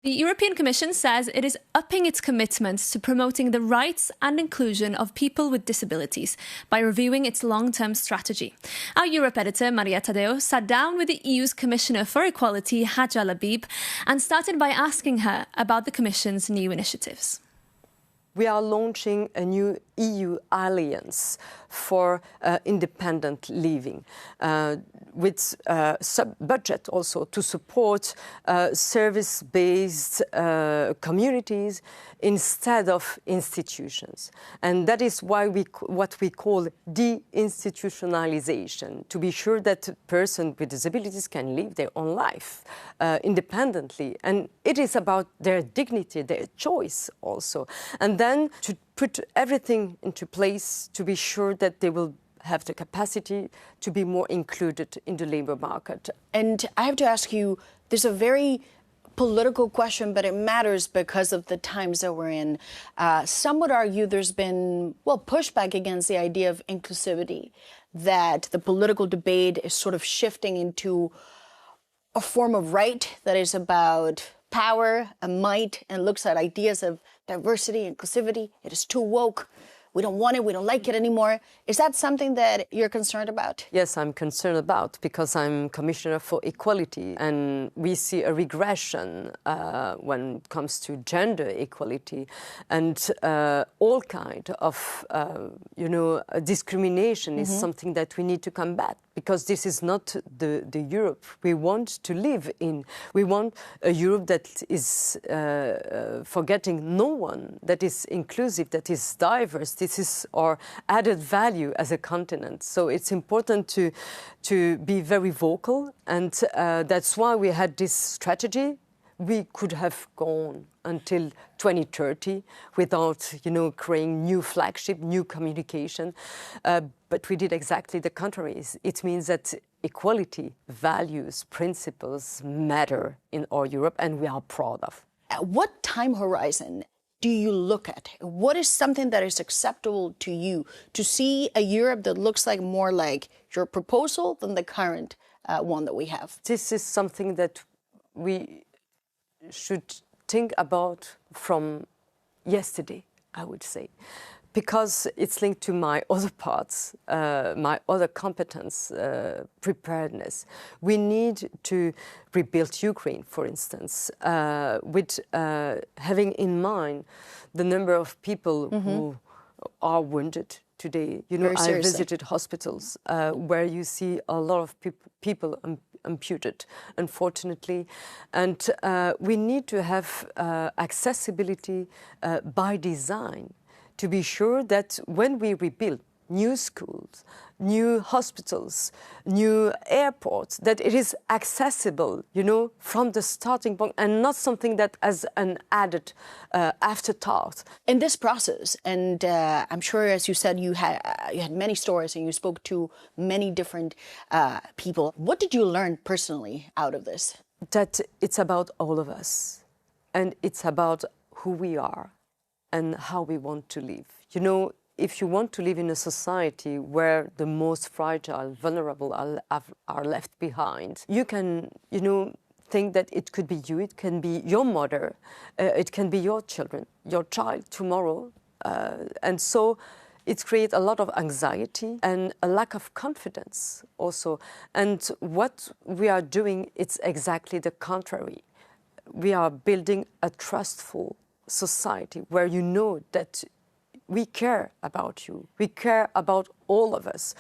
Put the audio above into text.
The European Commission says it is upping its commitments to promoting the rights and inclusion of people with disabilities by reviewing its long-term strategy. Our Europe editor, Maria Tadeo, sat down with the EU's Commissioner for Equality, Hadja Lahbib, and started by asking her about the Commission's new initiatives. We are launching a new EU alliance for independent living with sub-budget also to support service-based communities instead of institutions. And that is why what we call deinstitutionalization, to be sure that a person with disabilities can live their own life independently. And it is about their dignity, their choice also. And then to put everything into place to be sure that they will have the capacity to be more included in the labor market. And I have to ask you, there's a very political question, but it matters because of the times that we're in. Some would argue there's been, pushback against the idea of inclusivity, that the political debate is sort of shifting into a form of right that is about power and might and looks at ideas of diversity, inclusivity. It is too woke. We don't want it. We don't like it anymore. Is that something that you're concerned about? Yes, I'm concerned about because I'm Commissioner for Equality and we see a regression when it comes to gender equality and all kind of, discrimination is something that we need to combat because this is not the Europe we want to live in. We want a Europe that is forgetting no one, that is inclusive, that is diverse. This is our added value as a continent. So it's important to be very vocal, and that's why we had this strategy. We could have gone until 2030 without, creating new flagship, new communication. But we did exactly the contrary. It means that equality, values, principles matter in our Europe, and we are proud of. At what time horizon do you look at? What is something that is acceptable to you to see a Europe that looks like more like your proposal than the current one that we have? This is something that we should think about from yesterday, I would say, because it's linked to my other parts, my other competence, preparedness. We need to rebuild Ukraine, for instance, with having in mind the number of people who are wounded today. I visited hospitals where you see a lot of people amputed, unfortunately. And we need to have accessibility by design to be sure that when we rebuild new schools, new hospitals, new airports, that it is accessible, from the starting point and not something that as an added afterthought. In this process, and I'm sure, as you said, you had many stories and you spoke to many different people. What did you learn personally out of this? That it's about all of us, and it's about who we are and how we want to live. If you want to live in a society where the most fragile, vulnerable are left behind, you can, think that it could be you, it can be your mother, it can be your children, your child tomorrow. And so it creates a lot of anxiety and a lack of confidence also. And what we are doing, it's exactly the contrary. We are building a trustful society where you know that we care about you. We care about all of us.